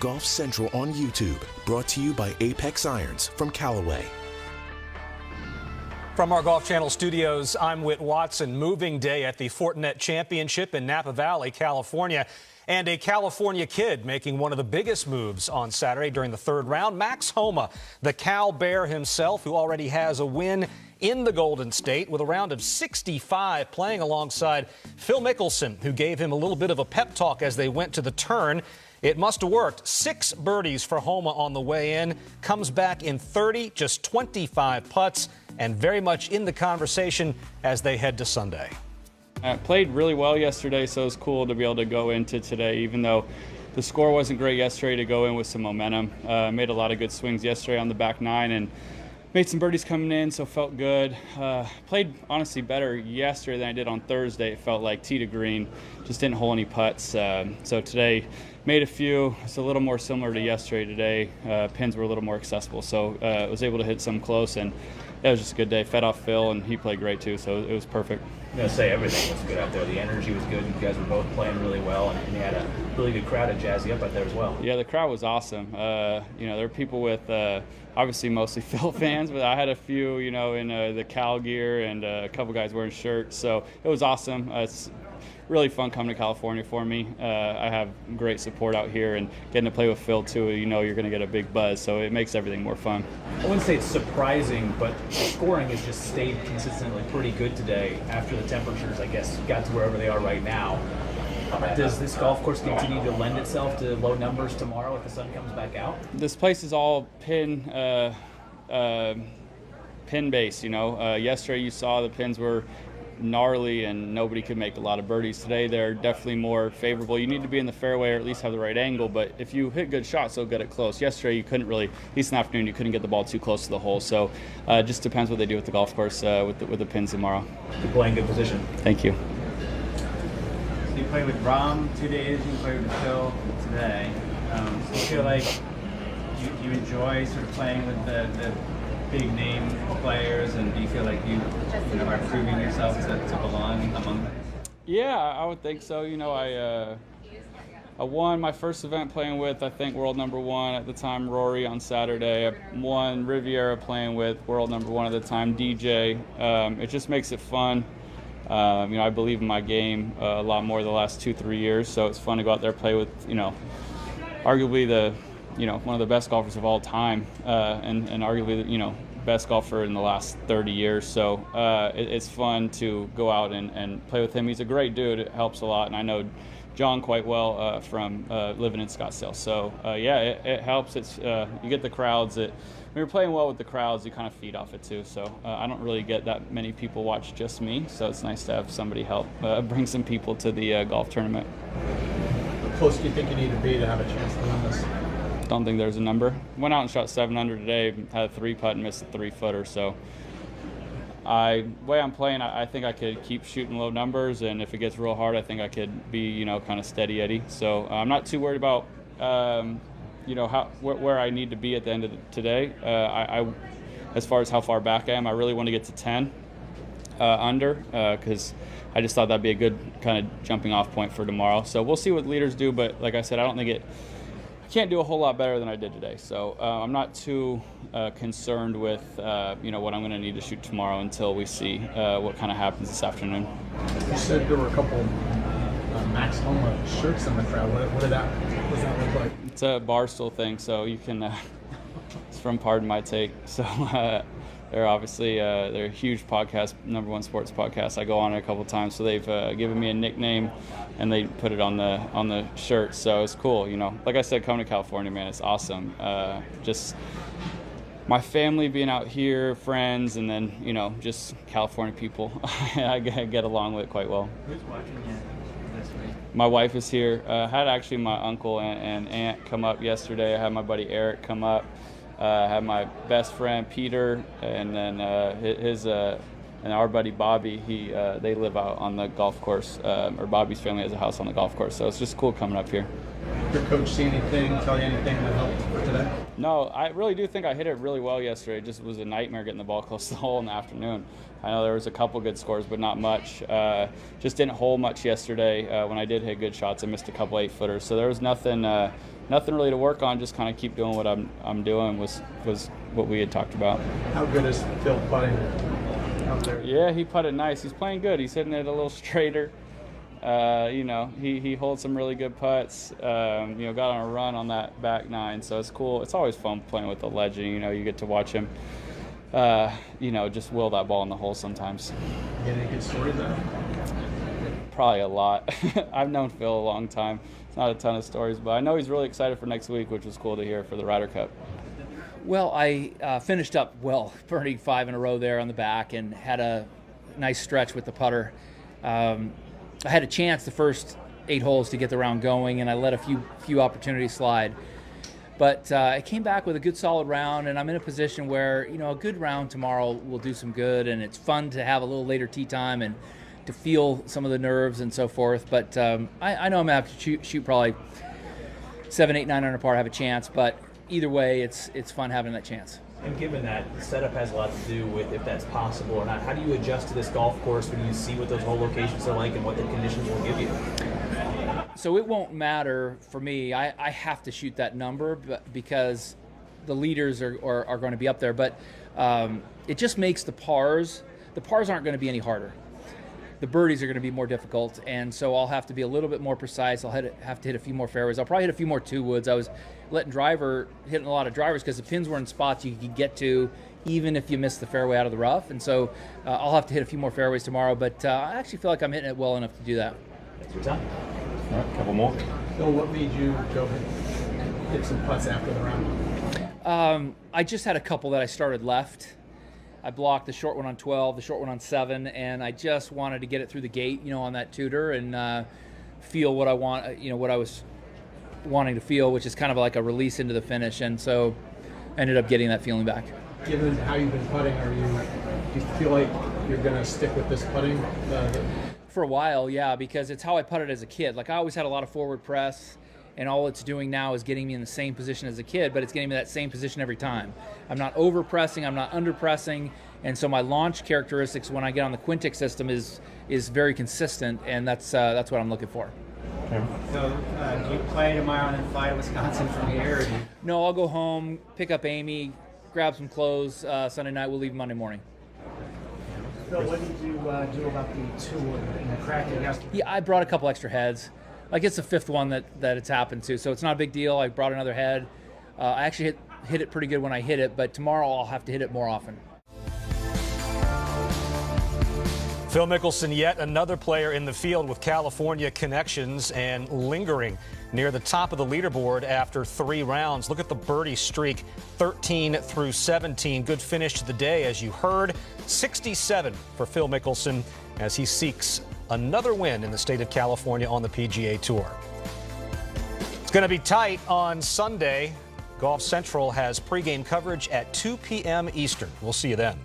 Golf Central on YouTube, brought to you by Apex Irons from Callaway. From our Golf Channel studios, I'm Whit Watson. Moving day at the Fortinet Championship in Napa Valley, California. And a California kid making one of the biggest moves on Saturday during the third round. Max Homa, the Cal Bear himself, who already has a win in the Golden State with a round of 65, playing alongside Phil Mickelson, who gave him a little bit of a pep talk as they went to the turn. It must have worked. 6 birdies for Homa on the way in. Comes back in 30, just 25 putts, and very much in the conversation as they head to Sunday. I played really well yesterday, so it was cool to be able to go into today, even though the score wasn't great yesterday, to go in with some momentum. Made a lot of good swings yesterday on the back 9 and made some birdies coming in, so felt good. Played honestly better yesterday than I did on Thursday. It felt like tee to green, just didn't hole any putts. So today made a few. It's a little more similar to yesterday today. Pins were a little more accessible, so I was able to hit some close, and it was just a good day. Fed off Phil, and he played great too, so it was perfect. I'm going to say everything was good out there. The energy was good. You guys were both playing really well, and you had a really good crowd to jazz you up out there as well. Yeah, the crowd was awesome. There were people with obviously mostly Phil fans, but I had a few, in the Cal gear, and a couple guys wearing shirts. So it was awesome. It's really fun coming to California for me. I have great support out here, and getting to play with Phil too, you're going to get a big buzz, so it makes everything more fun. I wouldn't say it's surprising, but scoring has just stayed consistently pretty good today after the temperatures, I guess, got to wherever they are right now. Does this golf course continue to lend itself to low numbers tomorrow if the sun comes back out? This place is all pin based. Yesterday you saw the pins were gnarly and nobody could make a lot of birdies. Today they're definitely more favorable. You need to be in the fairway or at least have the right angle, but if you hit good shots, they'll get it close. Yesterday you couldn't really, at least in the afternoon, you couldn't get the ball too close to the hole, so it just depends what they do with the golf course with the pins tomorrow. You're playing good position. Thank you. So you played with Rom 2 days, you played with Phil today. So you feel like you enjoy sort of playing with the big name players, and do you feel like you are proving yourself to belong among them? Yeah, I would think so. I won my first event playing with, I think, world number 1 at the time, Rory, on Saturday. I won Riviera playing with world number 1 at the time, DJ. It just makes it fun. I believe in my game a lot more the last 2-3 years, so it's fun to go out there and play with, arguably one of the best golfers of all time, and arguably best golfer in the last 30 years. So it's fun to go out and play with him. He's a great dude. It helps a lot, and I know John quite well from living in Scottsdale. So it helps. It's you get the crowds. When you're playing well with the crowds, you kind of feed off it too. So I don't really get that many people watch just me. So it's nice to have somebody help bring some people to the golf tournament. How close do you think you need to be to have a chance to win this? Don't think there's a number. Went out and shot 7 under today. Had a 3-putt and missed a 3-footer. So way I'm playing, I think I could keep shooting low numbers, and if it gets real hard, I think I could be kind of steady Eddie. So I'm not too worried about where I need to be at the end of today. As far as how far back I am, I really want to get to 10 under, because I just thought that'd be a good kind of jumping off point for tomorrow. So we'll see what leaders do, but like I said, I don't think I can't do a whole lot better than I did today. So I'm not too concerned with what I'm going to need to shoot tomorrow until we see what kind of happens this afternoon. You said there were a couple Max Homa shirts in the crowd. What does that look like? It's a Barstool thing, so you can. It's from Pardon My Take. So they're obviously they're a huge podcast, #1 sports podcast. I go on it a couple times, so they've given me a nickname, and they put it on the shirt. So it's cool, Like I said, coming to California, man, it's awesome. Just my family being out here, friends, and then just California people. I get along with it quite well. Who's watching you this week? My wife is here. Had actually my uncle and aunt come up yesterday. I had my buddy Eric come up. I had my best friend Peter, and then and our buddy Bobby. They live out on the golf course, or Bobby's family has a house on the golf course. So it's just cool coming up here. Did your coach see anything, tell you anything that helped for today? No, I really do think I hit it really well yesterday. It just was a nightmare getting the ball close to the hole in the afternoon. I know there was a couple good scores, but not much. Just didn't hole much yesterday. When I did hit good shots, I missed a couple 8-footers. So there was nothing nothing really to work on. Just kind of keep doing what I'm doing was what we had talked about. How good is Phil putting out there? Yeah, he putted nice. He's playing good. He's hitting it a little straighter. He holds some really good putts. Got on a run on that back nine, so it's cool. It's always fun playing with a legend. You get to watch him, just will that ball in the hole sometimes. You get any good stories out of him? Probably a lot. I've known Phil a long time. It's not a ton of stories, but I know he's really excited for next week, which was cool to hear for the Ryder Cup. Well, I finished up well, birdie 5 in a row there on the back, and had a nice stretch with the putter. I had a chance the first 8 holes to get the round going, and I let a few opportunities slide. But I came back with a good solid round, and I'm in a position where a good round tomorrow will do some good, and it's fun to have a little later tee time and to feel some of the nerves and so forth. But I know I'm going to have to shoot probably 7, 8, 9 under par, have a chance. But either way, it's fun having that chance. And given that setup has a lot to do with if that's possible or not, how do you adjust to this golf course when you see what those hole locations are like and what the conditions will give you? So it won't matter for me. I have to shoot that number because the leaders are going to be up there. But it just makes the pars aren't going to be any harder. The birdies are going to be more difficult, and so I'll have to be a little bit more precise. I'll have to hit a few more fairways. I'll probably hit a few more 2-woods. I was hitting a lot of drivers because the pins were in spots you could get to even if you missed the fairway out of the rough, and so I'll have to hit a few more fairways tomorrow, but I actually feel like I'm hitting it well enough to do that. That's your time. All right, a couple more. Phil, what made you go hit some putts after the round? I just had a couple that I started left. I blocked the short one on 12, the short one on 7, and I just wanted to get it through the gate, on that tutor and feel what I want, what I was wanting to feel, which is kind of like a release into the finish, and so I ended up getting that feeling back. Given how you've been putting, do you feel like you're going to stick with this putting? For a while, yeah, because it's how I putted as a kid. Like I always had a lot of forward press, and all it's doing now is getting me in the same position as a kid, but it's getting me that same position every time. I'm not over-pressing, I'm not under-pressing, and so my launch characteristics when I get on the Quintic system is very consistent, and that's what I'm looking for. Okay. So do you play tomorrow and then fly to Wisconsin from here? Or No, I'll go home, pick up Amy, grab some clothes Sunday night. We'll leave Monday morning. Phil, what did you do about the tour and the cracking yesterday? Yeah, I brought a couple extra heads. Like it's the 5th one that it's happened to, so it's not a big deal. I brought another head. I actually hit it pretty good when I hit it, but tomorrow I'll have to hit it more often. Phil Mickelson, yet another player in the field with California connections and lingering near the top of the leaderboard after 3 rounds. Look at the birdie streak, 13 through 17. Good finish to the day, as you heard. 67 for Phil Mickelson as he seeks another win in the state of California on the PGA Tour. It's going to be tight on Sunday. Golf Central has pregame coverage at 2 p.m. Eastern. We'll see you then.